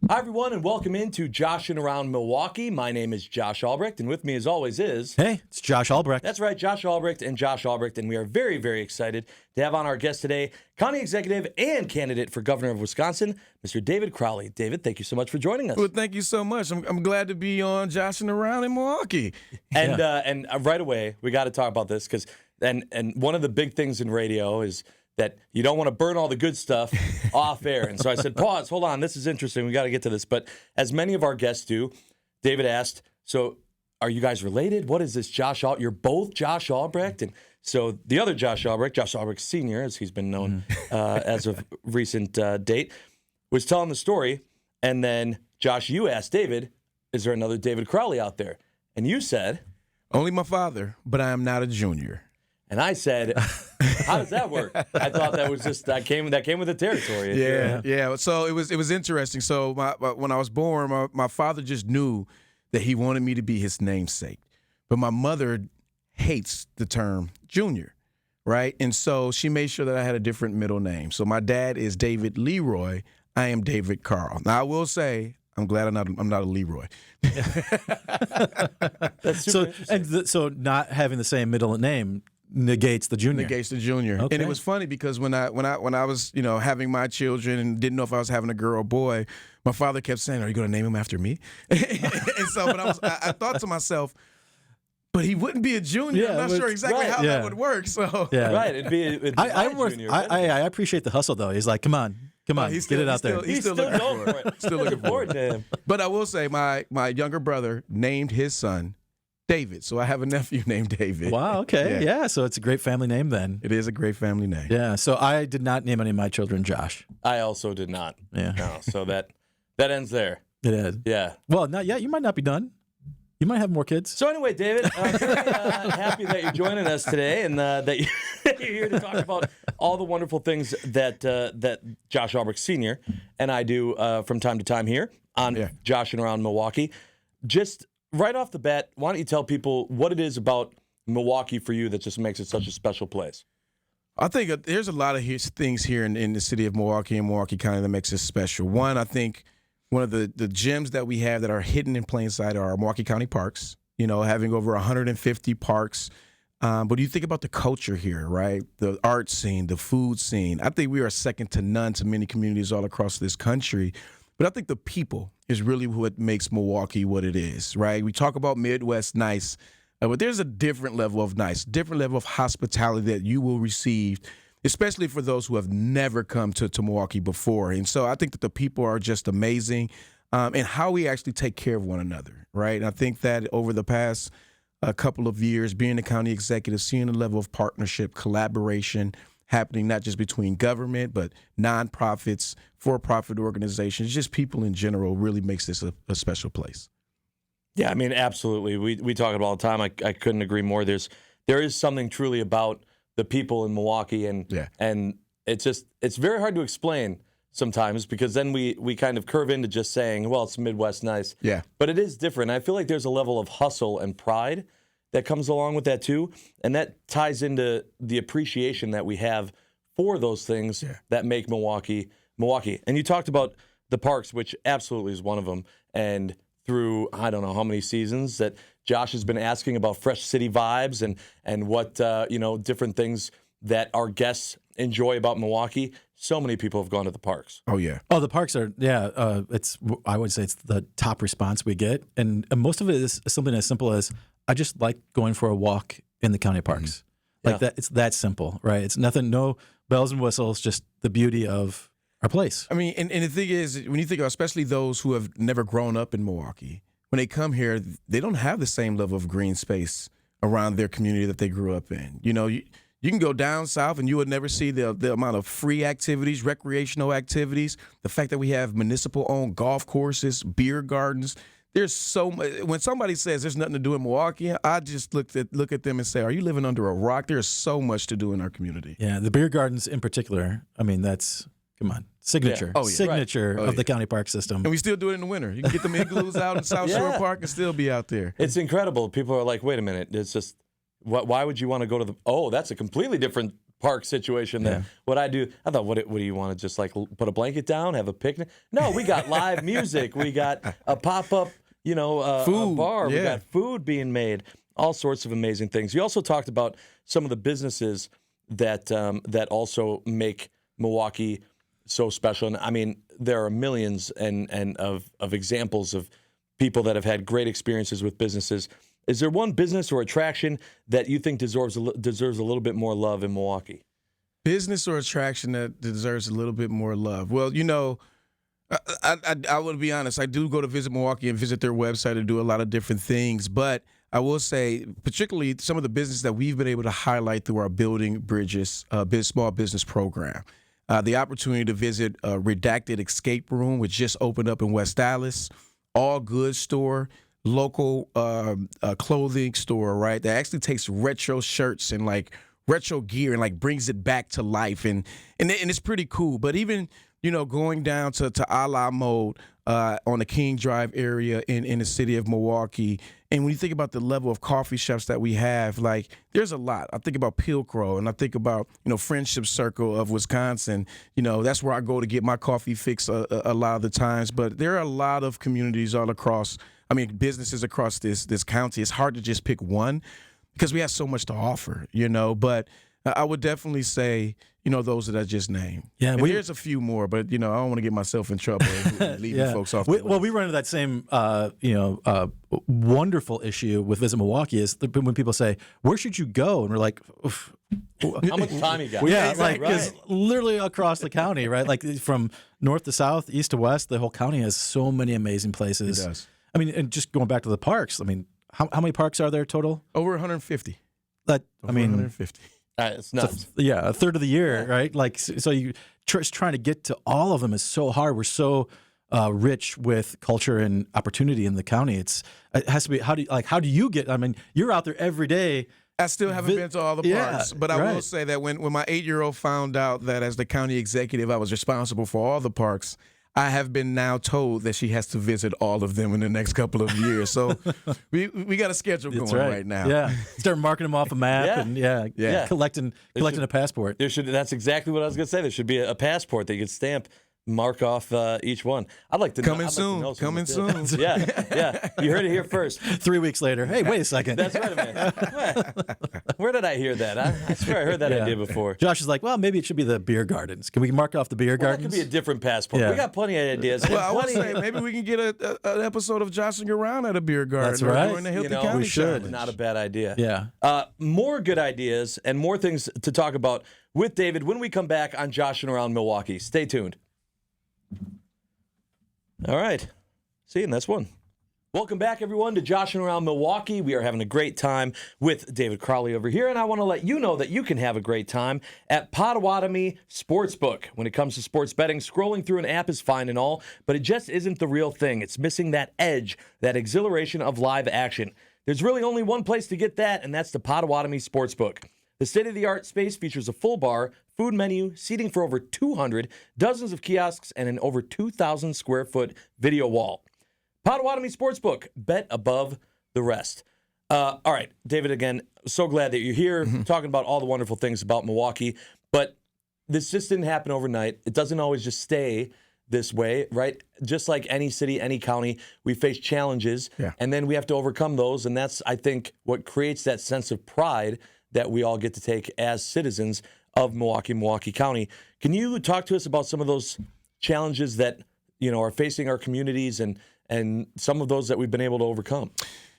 Hi, everyone, and welcome into Joshing Around Milwaukee. My name is Josh Albrecht, and with me, as always, is... Hey, it's Josh Albrecht. That's right, Josh Albrecht and Josh Albrecht, and we are very, very excited to have on our guest today, County Executive and candidate for Governor of Wisconsin, Mr. David Crowley. David, thank you so much for joining us. Well, thank you so much. I'm glad to be on Joshing Around in Milwaukee. And right away, we got to talk about this, because and one of the big things in radio is that you don't want to burn all the good stuff off air. And so I said, pause, hold on, this is interesting. We got to get to this. But as many of our guests do, David asked, so are you guys related? What is this, You're both Josh Albrecht? And so the other Josh Albrecht Sr., as he's been known as of recent date, was telling the story. And then, Josh, you asked David, is there another David Crowley out there? And you said... Only my father, but I am not a junior. And I said, how does that work? I thought that was just that came with the territory. Yeah. So it was interesting. So when I was born, my father just knew that he wanted me to be his namesake. But my mother hates the term junior, right? And so she made sure that I had a different middle name. So my dad is David Leroy. I am David Carl. Now I will say, I'm glad I'm not a Leroy. That's super interesting. So not having the same middle name negates the junior. Negates the junior. Okay. And it was funny because when I was, having my children and didn't know if I was having a girl or boy, my father kept saying, "Are you going to name him after me?" And so, but I thought to myself, but he wouldn't be a junior. Yeah, I'm not sure exactly how that would work. So right, it'd be junior. I appreciate the hustle though. He's like, come on, get it out there. He's still looking for it. Still looking forward to him. But I will say, my younger brother named his son David. So I have a nephew named David. Wow, okay. Yeah, so it's a great family name then. It is a great family name. Yeah, so I did not name any of my children Josh. I also did not. Yeah. No, so that ends there. It is. Yeah. Well, not yet. You might not be done. You might have more kids. So anyway, David, I'm very happy that you're joining us today and that you're here to talk about all the wonderful things that Josh Albrecht Sr. and I do from time to time here on Joshing Around Milwaukee. Just right off the bat, why don't you tell people what it is about Milwaukee for you that just makes it such a special place? I think there's a lot of things here in the city of Milwaukee and Milwaukee County that makes it special. One, I think one of the gems that we have that are hidden in plain sight are our Milwaukee County parks, having over 150 parks. But you think about the culture here, right? The art scene, the food scene. I think we are second to none to many communities all across this country. But I think the people is really what makes Milwaukee what it is, right? We talk about Midwest nice, but there's a different level of nice, different level of hospitality that you will receive, especially for those who have never come to Milwaukee before. And so I think that the people are just amazing, and how we actually take care of one another, right? And I think that over the past couple of years, being the county executive, seeing the level of partnership, collaboration happening not just between government, but nonprofits, for-profit organizations, just people in general really makes this a special place. Yeah, I mean, absolutely. We talk about it all the time. I couldn't agree more. There is something truly about the people in Milwaukee, and it's very hard to explain sometimes because then we kind of curve into just saying, well, it's Midwest nice. Yeah. But it is different. I feel like there's a level of hustle and pride that comes along with that too, and that ties into the appreciation that we have for those things that make Milwaukee. And you talked about the parks, which absolutely is one of them, and through I don't know how many seasons that Josh has been asking about fresh city vibes and what different things that our guests enjoy about Milwaukee. So many people have gone to the parks. Oh yeah. Oh, the parks are I would say it's the top response we get, and most of it is something as simple as I just like going for a walk in the county parks. Like that. It's that simple, right? It's nothing, no bells and whistles, just the beauty of our place. I mean, and the thing is, when you think about especially those who have never grown up in Milwaukee, when they come here, they don't have the same level of green space around their community that they grew up in. You can go down south and you would never see the amount of free activities, recreational activities, the fact that we have municipal-owned golf courses, beer gardens. There's so much. When somebody says there's nothing to do in Milwaukee, I just look at them and say, are you living under a rock? There's so much to do in our community. Yeah, the beer gardens in particular, I mean, that's, come on, signature. Yeah. Oh, yeah. Signature of the county park system. And we still do it in the winter. You can get them igloos out in South Shore Park and still be out there. It's incredible. People are like, wait a minute, it's just, why would you want to go to that's a completely different park situation than what I do. I thought, what do you want to just like put a blanket down, have a picnic? No, we got live music. We got a pop-up, food. A bar. Yeah. We got food being made. All sorts of amazing things. You also talked about some of the businesses that that also make Milwaukee so special. And I mean, there are millions of examples of people that have had great experiences with businesses. Is there one business or attraction that you think deserves a little bit more love in Milwaukee? Business or attraction that deserves a little bit more love? Well, I would be honest. I do go to visit Milwaukee and visit their website and do a lot of different things. But I will say, particularly some of the business that we've been able to highlight through our Building Bridges small business program. The opportunity to visit a Redacted Escape Room, which just opened up in West Dallas, all goods store, local clothing store, right? That actually takes retro shirts and like retro gear and like brings it back to life, and it's pretty cool. But even going down to a la mode on the King Drive area in the city of Milwaukee, and when you think about the level of coffee shops that we have, like there's a lot. I think about Pilcrow, and I think about Friendship Circle of Wisconsin. That's where I go to get my coffee fix a lot of the times. But there are a lot of communities all across. I mean, businesses across this county. It's hard to just pick one because we have so much to offer, But I would definitely say, those that I just named. Yeah, and there's a few more, but I don't want to get myself in trouble leaving folks off. Well, we run into that same, wonderful issue with Visit Milwaukee is when people say, "Where should you go?" And we're like, oof. How much time you got? Yeah, like because literally across the county, right? Like from north to south, east to west, the whole county has so many amazing places. It does. I mean, and just going back to the parks. I mean, how many parks are there total? Over 150. Over 150. It's nuts. A third of the year, right? Like, so you trying to get to all of them is so hard. We're so rich with culture and opportunity in the county. It has to be. How do you get? I mean, you're out there every day. I still haven't been to all the parks, but I will say that when my 8-year-old found out that as the county executive, I was responsible for all the parks, I have been now told that she has to visit all of them in the next couple of years. So we got a schedule going right now. Yeah, start marking them off a map and collecting a passport. That's exactly what I was going to say. There should be a passport that you could stamp. Mark off each one. I'd like to know. Coming soon. Yeah. You heard it here first. 3 weeks later. Hey, wait a second. That's right, man. Where did I hear that? I swear I heard that idea before. Josh is like, well, maybe it should be the beer gardens. Can we mark off the beer gardens? That could be a different passport. Yeah. We got plenty of ideas. Well, I would say maybe we can get an episode of Joshing Around at a beer garden. That's right. During the Healthy County we should. Challenge. Not a bad idea. Yeah. More good ideas and more things to talk about with David when we come back on Joshing Around Milwaukee. Stay tuned. All right. See you in this one. Welcome back, everyone, to Joshing Around Milwaukee. We are having a great time with David Crowley over here, and I want to let you know that you can have a great time at Potawatomi Sportsbook. When it comes to sports betting, scrolling through an app is fine and all, but it just isn't the real thing. It's missing that edge, that exhilaration of live action. There's really only one place to get that, and that's the Potawatomi Sportsbook. The state-of-the-art space features a full bar, food menu, seating for over 200, dozens of kiosks, and an over 2,000 square foot video wall. Potawatomi Sportsbook, bet above the rest. All right, David, again, so glad that you're here talking about all the wonderful things about Milwaukee, but this just didn't happen overnight. It doesn't always just stay this way, right? Just like any city, any county, we face challenges, and then we have to overcome those, and that's, I think, what creates that sense of pride that we all get to take as citizens of Milwaukee County. Can you talk to us about some of those challenges that are facing our communities and some of those that we've been able to overcome?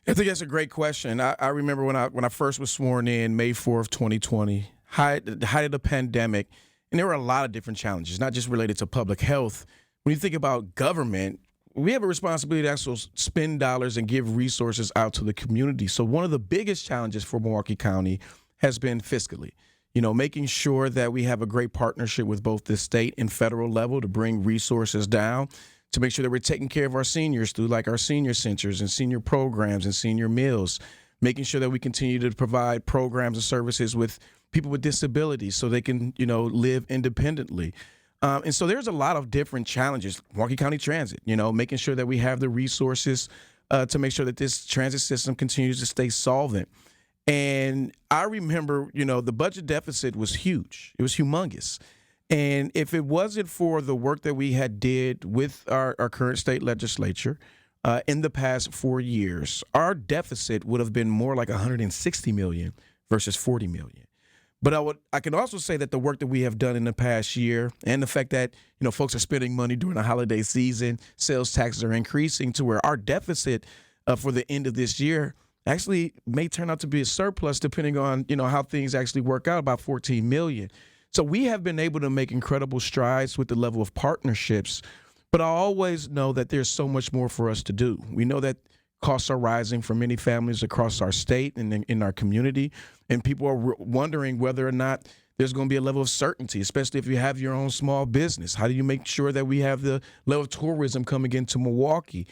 I think that's a great question. I remember when I first was sworn in, May 4th, 2020, the height of the pandemic, and there were a lot of different challenges, not just related to public health. When you think about government, we have a responsibility to actually spend dollars and give resources out to the community. So one of the biggest challenges for Milwaukee County has been fiscally, making sure that we have a great partnership with both the state and federal level to bring resources down, to make sure that we're taking care of our seniors through like our senior centers and senior programs and senior meals, making sure that we continue to provide programs and services with people with disabilities so they can, live independently. And so there's a lot of different challenges. Milwaukee County Transit, making sure that we have the resources to make sure that this transit system continues to stay solvent. And I remember, the budget deficit was huge. It was humongous. And if it wasn't for the work that we had did with our current state legislature in the past 4 years, our deficit would have been more like $160 million versus $40 million. But I can also say that the work that we have done in the past year and the fact that, folks are spending money during the holiday season, sales taxes are increasing to where our deficit for the end of this year actually may turn out to be a surplus depending on, how things actually work out, about $14 million. So we have been able to make incredible strides with the level of partnerships, but I always know that there's so much more for us to do. We know that costs are rising for many families across our state and in our community, and people are wondering whether or not there's going to be a level of certainty, especially if you have your own small business. How do you make sure that we have the level of tourism coming into Milwaukee?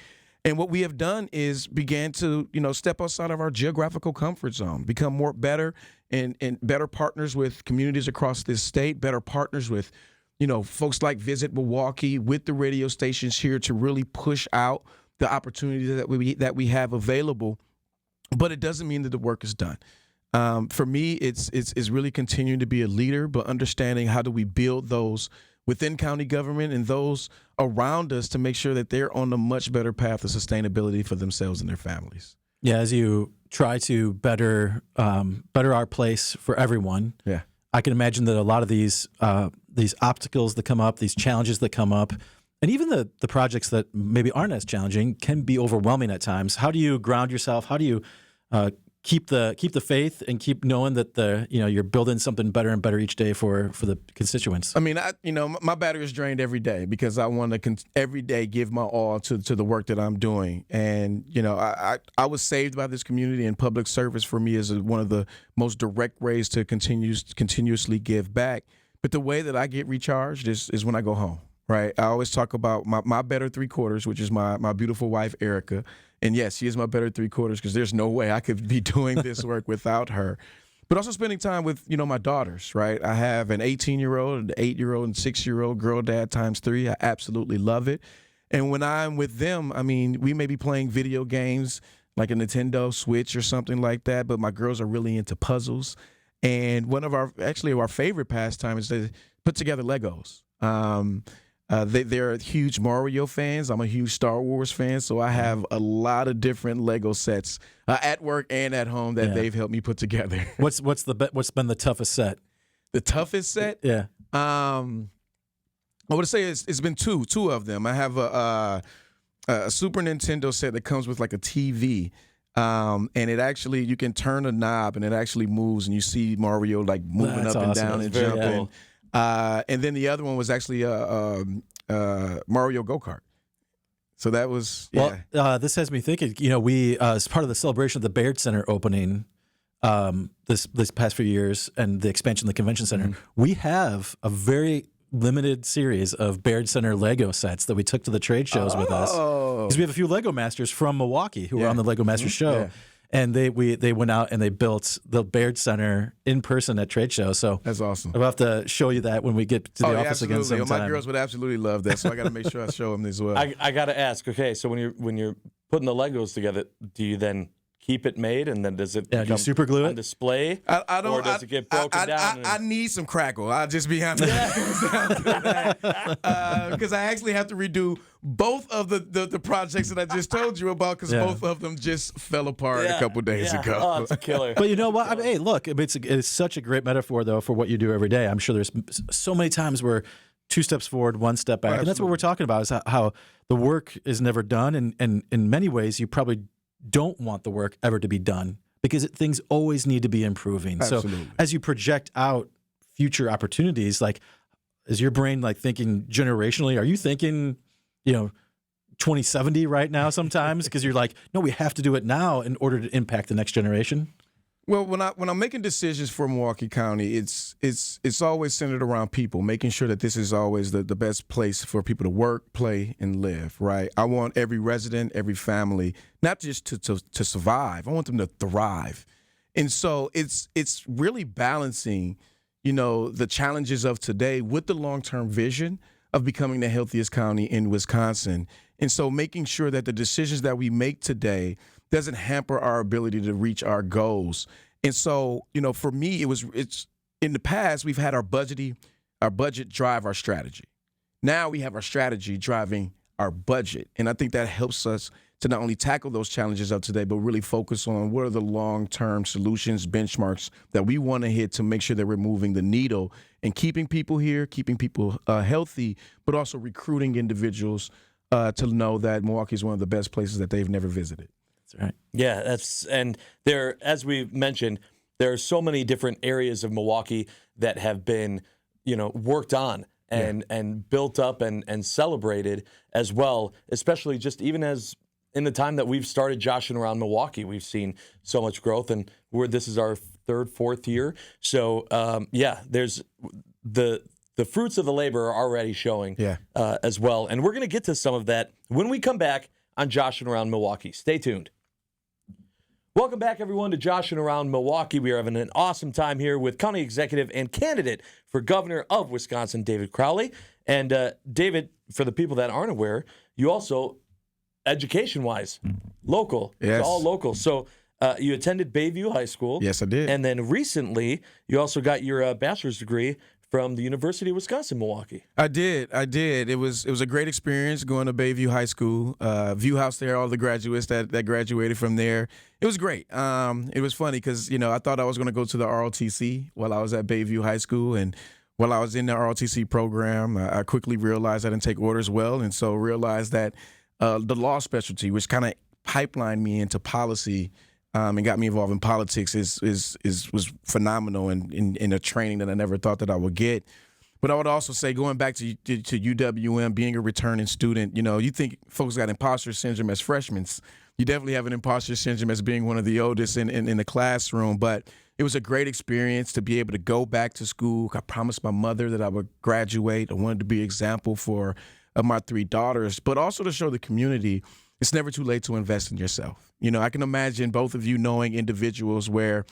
And what we have done is began to, step outside of our geographical comfort zone, become better and better partners with communities across this state, better partners with, folks like Visit Milwaukee, with the radio stations here to really push out the opportunities that we have available. But it doesn't mean that the work is done. For me, it's really continuing to be a leader, but understanding how do we build those within county government and those around us to make sure that they're on a much better path of sustainability for themselves and their families. Yeah, as you try to better our place for everyone. Yeah, I can imagine that a lot of these obstacles that come up, these challenges that come up, and even the projects that maybe aren't as challenging can be overwhelming at times. How do you ground yourself? How do you keep the faith and keep knowing that you're building something better and better each day for the constituents? I mean, my battery is drained every day because I want to every day give my all to the work that I'm doing. And I was saved by this community, and public service for me is one of the most direct ways to continuously give back. But the way that I get recharged is when I go home. Right. I always talk about my better three quarters, which is my beautiful wife, Erica. And yes, she is my better three quarters because there's no way I could be doing this work without her. But also spending time with, my daughters, right? I have an 18-year-old, an 8-year-old, and 6-year-old girl dad times 3. I absolutely love it. And when I'm with them, I mean, we may be playing video games like a Nintendo Switch or something like that, but my girls are really into puzzles. And one of our favorite pastimes is to put together Legos. They're huge Mario fans. I'm a huge Star Wars fan, so I have a lot of different Lego sets at work and at home that they've helped me put together. What's been the toughest set? The toughest set? Yeah. I would say it's been two of them. I have a Super Nintendo set that comes with like a TV. And it actually, you can turn a knob and it actually moves, and you see Mario like moving up and down and jumping. Cool. And then the other one was actually Mario Go-Kart. So that was, yeah. Well, this has me thinking, we, as part of the celebration of the Baird Center opening this past few years and the expansion of the convention center, we have a very limited series of Baird Center Lego sets that we took to the trade shows with us. Because we have a few Lego masters from Milwaukee who were on the Lego Masters show. Yeah. And they went out and they built the Baird Center in person at trade shows. So that's awesome. I'll have to show you that when we get to the office again sometime. My girls would absolutely love that, so I got to make sure I show them as well. I got to ask. Okay, so when you're putting the Legos together, do you then keep it made, and then does it become super glue on display? I don't. Or does it get broken down? I need some crackle. I'll just be honest. Because I actually have to redo both of the projects that I just told you about because both of them just fell apart a couple days ago. Oh, it's a killer. But you know what? Hey, look, it's such a great metaphor, though, for what you do every day. I'm sure there's so many times where 2 steps forward, 1 step back. And that's what we're talking about, is how the work is never done. And in many ways, you probably don't want the work ever to be done because things always need to be improving. Absolutely. So as you project out future opportunities, like, is your brain like thinking generationally? Are you thinking, 2070 right now sometimes? Because you're like, no, we have to do it now in order to impact the next generation. Well, when I'm making decisions for Milwaukee County, it's always centered around people, making sure that this is always the best place for people to work, play, and live, right? I want every resident, every family, not just to survive. I want them to thrive. And so it's really balancing, the challenges of today with the long-term vision of becoming the healthiest county in Wisconsin. And so making sure that the decisions that we make today doesn't hamper our ability to reach our goals. And so, for me, it's in the past we've had our budget drive our strategy. Now we have our strategy driving our budget, and I think that helps us to not only tackle those challenges of today, but really focus on what are the long-term solutions, benchmarks that we want to hit to make sure that we're moving the needle and keeping people here, keeping people healthy, but also recruiting individuals to know that Milwaukee is one of the best places that they've never visited. That's right. Yeah, and there, as we mentioned, there are so many different areas of Milwaukee that have been, worked on and built up and celebrated as well, especially just even as in the time that we've started Joshing Around Milwaukee, we've seen so much growth, and this is our third, fourth year. So, there's the fruits of the labor are already showing as well. And we're going to get to some of that when we come back on Joshing Around Milwaukee. Stay tuned. Welcome back, everyone, to Joshing Around Milwaukee. We are having an awesome time here with County Executive and candidate for Governor of Wisconsin, David Crowley. And David, for the people that aren't aware, you also, education-wise, local. Yes. It's all local. So you attended Bayview High School. Yes, I did. And then recently, you also got your bachelor's degree from the University of Wisconsin-Milwaukee. I did. It was a great experience going to Bayview High School. View House there, all the graduates that graduated from there. It was great. It was funny because, I thought I was going to go to the ROTC while I was at Bayview High School. And while I was in the ROTC program, I quickly realized I didn't take orders well. And so realized that the law specialty, which kind of pipelined me into policy and got me involved in politics, was phenomenal and in a training that I never thought that I would get. But I would also say, going back to UWM, being a returning student, you think folks got imposter syndrome as freshmen. You definitely have an imposter syndrome as being one of the oldest in the classroom. But it was a great experience to be able to go back to school. I promised my mother that I would graduate. I wanted to be an example for my three daughters, but also to show the community it's never too late to invest in yourself. I can imagine both of you knowing individuals where,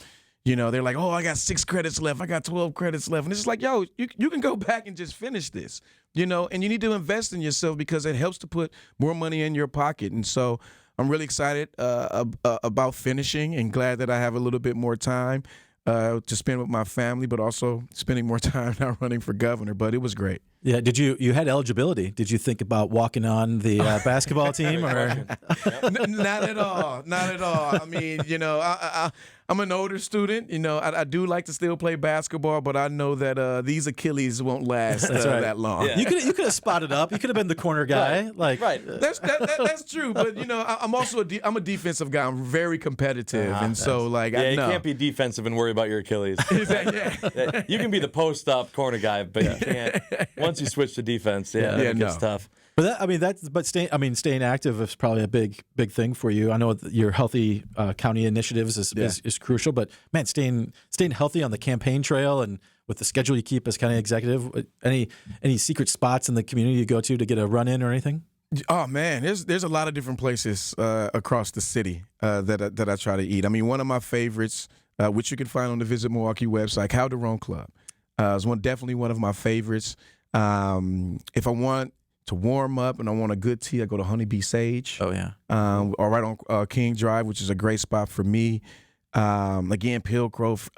they're like, oh, I got 6 credits left. I got 12 credits left. And it's just like, yo, you can go back and just finish this, and you need to invest in yourself because it helps to put more money in your pocket. And so I'm really excited about finishing and glad that I have a little bit more time to spend with my family, but also spending more time now running for governor. But it was great. Yeah. Did you had eligibility? Did you think about walking on the basketball team? Or Not at all. Not at all. I mean, I'm an older student. I do like to still play basketball, but I know that these Achilles won't last that long. Yeah. you could have spotted up. You could have been the corner guy. Right. That's true. But I'm also I'm a defensive guy. I'm very competitive, and so you can't be defensive and worry about your Achilles. Yeah. You can be the post up corner guy, but you can't once you switch to defense. It gets tough. But staying active is probably a big thing for you. I know that your healthy county initiatives is crucial, but man, staying healthy on the campaign trail and with the schedule you keep as county executive, any secret spots in the community you go to get a run in or anything? Oh man, there's a lot of different places across the city that I try to eat. I mean, one of my favorites, which you can find on the Visit Milwaukee website, Calderon Club, is definitely one of my favorites. If I want to warm up and I want a good tea, I go to Honeybee Sage. Oh yeah. Or right on King Drive, which is a great spot for me. Again, Pillgrove,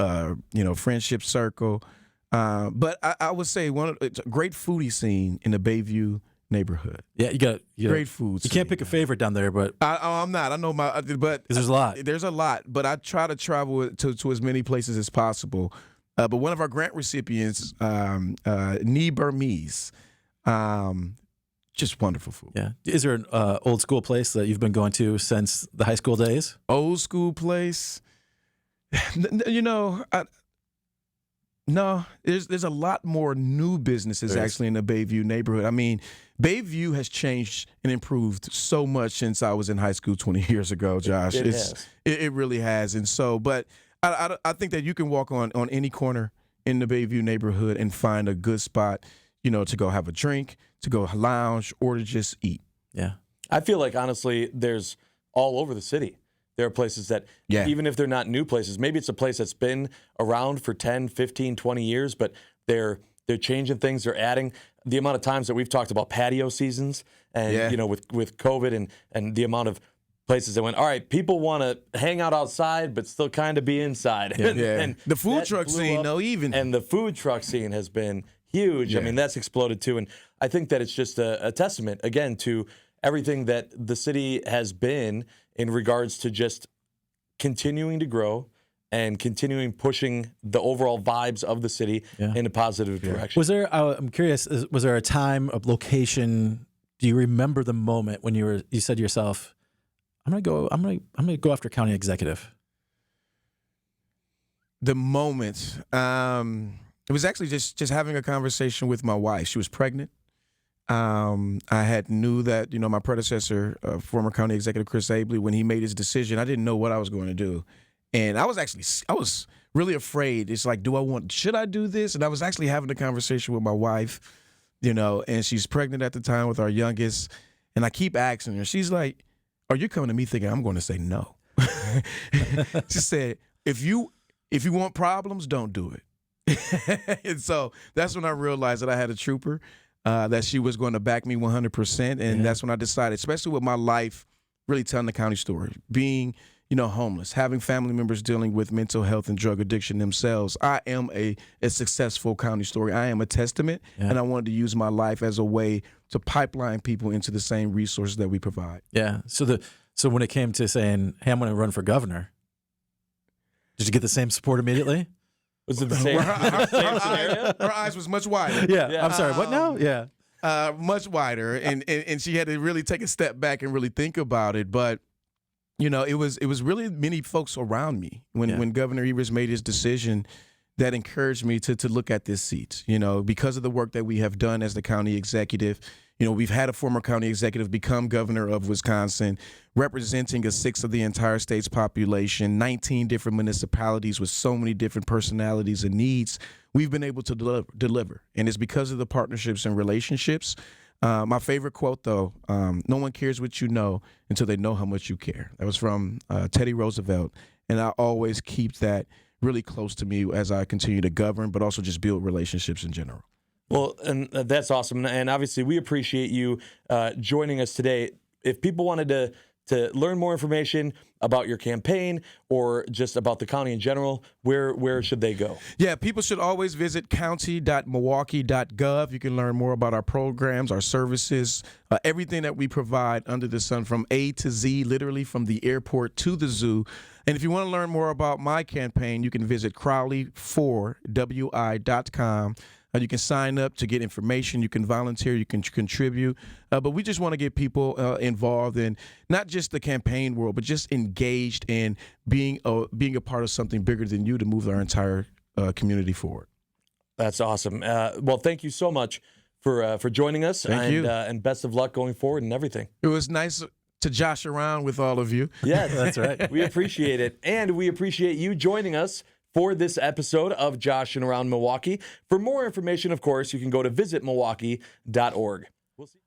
Friendship Circle. But I would say it's a great foodie scene in the Bayview neighborhood. Yeah, you got great food. You can't pick a favorite down there, but I'm not. I know but there's a lot. There's a lot, but I try to travel to as many places as possible. But one of our grant recipients, Nee Burmese, just wonderful food. Yeah. Is there an old school place that you've been going to since the high school days? Old school place? No. There's a lot more new businesses actually in the Bayview neighborhood. I mean, Bayview has changed and improved so much since I was in high school 20 years ago, Josh. It really has. And so, but I think that you can walk on any corner in the Bayview neighborhood and find a good spot, to go have a drink, to go lounge, or to just eat. Yeah. I feel like, honestly, there's all over the city. There are places that, even if they're not new places, maybe it's a place that's been around for 10, 15, 20 years, but they're changing things. They're adding the amount of times that we've talked about patio seasons and, with COVID and the amount of places that went, all right, people want to hang out outside but still kind of be inside. Yeah. And The food that truck blew scene, up, though, even. And the food truck scene has been huge. Yeah. I mean, that's exploded too. And I think that it's just a testament, again, to everything that the city has been in regards to just continuing to grow and continuing pushing the overall vibes of the city in a positive direction. Was there? I'm curious. Was there a time, a location? Do you remember the moment when you said to yourself, "I'm gonna go after county executive"? The moment, it was actually just having a conversation with my wife. She was pregnant. I had knew that my predecessor, former county executive Chris Abley, when he made his decision, I didn't know what I was going to do. And I was really afraid. It's like, should I do this? And I was actually having a conversation with my wife, and she's pregnant at the time with our youngest. And I keep asking her, she's like, are you coming to me thinking I'm going to say no? She said, if you want problems, don't do it. And so that's when I realized that I had a trooper, that she was going to back me 100%. And that's when I decided, especially with my life, really telling the county story, being homeless, having family members dealing with mental health and drug addiction themselves. I am a successful county story. I am a testament, and I wanted to use my life as a way to pipeline people into the same resources that we provide. Yeah. So when it came to saying, "Hey, I'm going to run for governor," did you get the same support immediately? Was it the same, same scenario? Her eyes was much wider. Yeah. I'm sorry. What now? Yeah. Much wider, and she had to really take a step back and really think about it. But it was really many folks around me when Governor Evers made his decision that encouraged me to look at this seat. Because of the work that we have done as the county executive. We've had a former county executive become governor of Wisconsin, representing a sixth of the entire state's population, 19 different municipalities with so many different personalities and needs. We've been able to deliver, and it's because of the partnerships and relationships. My favorite quote, though, no one cares what you know until they know how much you care. That was from Teddy Roosevelt, and I always keep that really close to me as I continue to govern, but also just build relationships in general. Well, and that's awesome. And obviously, we appreciate you joining us today. If people wanted to learn more information about your campaign or just about the county in general, where should they go? Yeah, people should always visit county.milwaukee.gov. You can learn more about our programs, our services, everything that we provide under the sun from A to Z, literally from the airport to the zoo. And if you want to learn more about my campaign, you can visit crowley4wi.com. You can sign up to get information. You can volunteer. You can contribute. But we just want to get people involved in not just the campaign world, but just engaged in being a part of something bigger than you to move our entire community forward. That's awesome. Well, thank you so much for joining us. Thank you. And best of luck going forward and everything. It was nice to josh around with all of you. Yes, That's right. We appreciate it. And we appreciate you joining us for this episode of Joshing Around Milwaukee. For more information, of course, you can go to visitmilwaukee.org.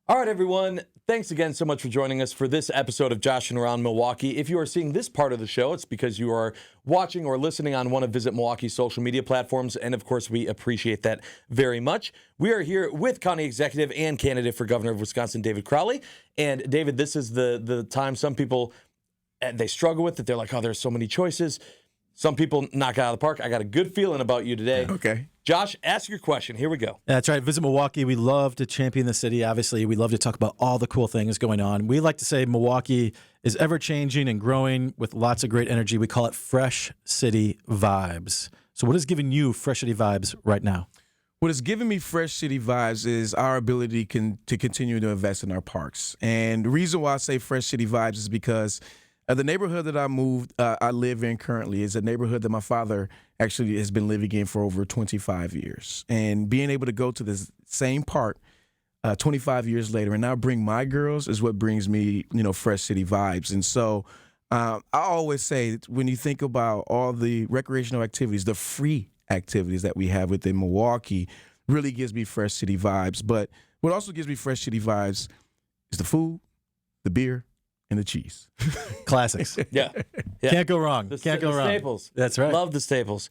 All right, everyone. Thanks again so much for joining us for this episode of Joshing Around Milwaukee. If you are seeing this part of the show, it's because you are watching or listening on one of Visit Milwaukee's social media platforms, and of course, we appreciate that very much. We are here with County Executive and candidate for Governor of Wisconsin, David Crowley. And David, this is the time some people, they struggle with it. They're like, oh, there's so many choices. Some people knock it out of the park. I got a good feeling about you today. Okay. Josh, ask your question. Here we go. That's right. Visit Milwaukee. We love to champion the city, obviously. We love to talk about all the cool things going on. We like to say Milwaukee is ever-changing and growing with lots of great energy. We call it Fresh City Vibes. So what is giving you Fresh City Vibes right now? What is giving me Fresh City Vibes is our ability to continue to invest in our parks. And the reason why I say Fresh City Vibes is because the neighborhood that I live in currently is a neighborhood that my father actually has been living in for over 25 years. And being able to go to this same park 25 years later and now bring my girls is what brings me, Fresh City Vibes. And so I always say when you think about all the recreational activities, the free activities that we have within Milwaukee really gives me Fresh City Vibes. But what also gives me Fresh City Vibes is the food, the beer, and the cheese. Classics. Yeah. Can't go wrong. Can't go wrong. Staples. That's right. Love the staples.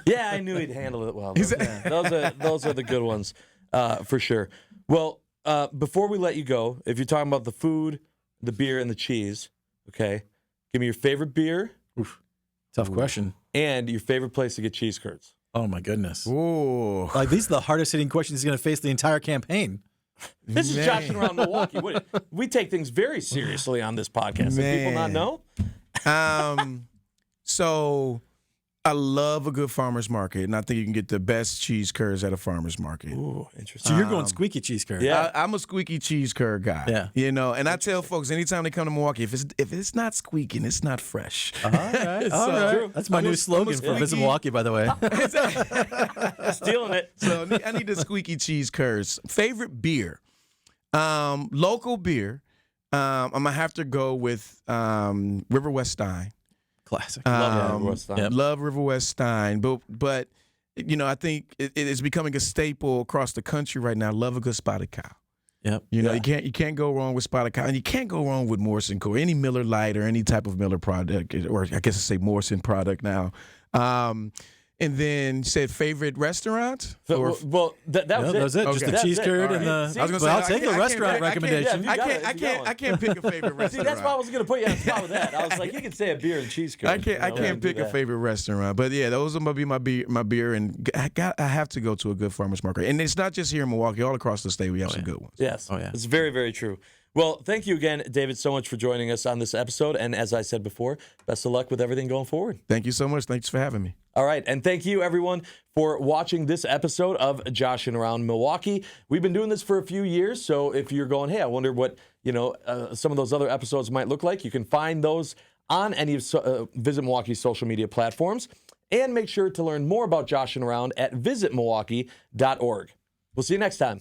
Yeah, I knew he'd handle it well. Those are the good ones for sure. Well, before we let you go, if you're talking about the food, the beer, and the cheese, Okay. Give me your favorite beer Tough question. and your favorite place to get cheese curds. Oh my goodness. Ooh. Like these are the hardest hitting questions he's going to face the entire campaign. This is Joshing Around Milwaukee. We take things very seriously on this podcast. Do people not know? So I love a good farmer's market, and I think you can get the best cheese curds at a farmer's market. Ooh, So interesting. you're going squeaky cheese curd. Yeah. I'm a squeaky cheese curd guy. Yeah. You know, and I tell folks anytime they come to Milwaukee, if it's not squeaking, it's not fresh. All right. All right. True. That's my new slogan for squeaky- Visit Milwaukee, by the way. Stealing it. So I need the squeaky cheese curds. Favorite beer, local beer. I'm gonna have to go with River West Stein. Classic. Love River West Stein. Yep. Love River West Stein, but you know, I think it is becoming a staple across the country right now. Love a good spotted cow. Yep. You know, Yeah. you can't go wrong with spotted cow, and you can't go wrong with Morrison Co. Any Miller Lite or any type of Miller product, or I guess I say Morrison product now. And then said favorite restaurant. Well, that No, was that was it. Just Okay. the That's cheese it. curd All and right. the. See, I was gonna But say, I'll take the restaurant recommendation. yeah, you got it. I can't pick a favorite restaurant. See, that's why I was going to put you on the spot with that. I was like, you can say a beer and cheese curd. I can't pick a favorite restaurant, but yeah, those are gonna be my beer, and I have to go to a good farmer's market, and it's not just here in Milwaukee. All across the state, we have some good ones. Yes. Oh, yeah. It's very, very true. Well, thank you again, David, so much for joining us on this episode. And as I said before, best of luck with everything going forward. Thank you so much. Thanks for having me. All right. And thank you, everyone, for watching this episode of Joshing Around Milwaukee. We've been doing this for a few years. So if you're going, hey, I wonder what, some of those other episodes might look like, you can find those on any of Visit Milwaukee's social media platforms. And make sure to learn more about Joshing Around at visitmilwaukee.org. We'll see you next time.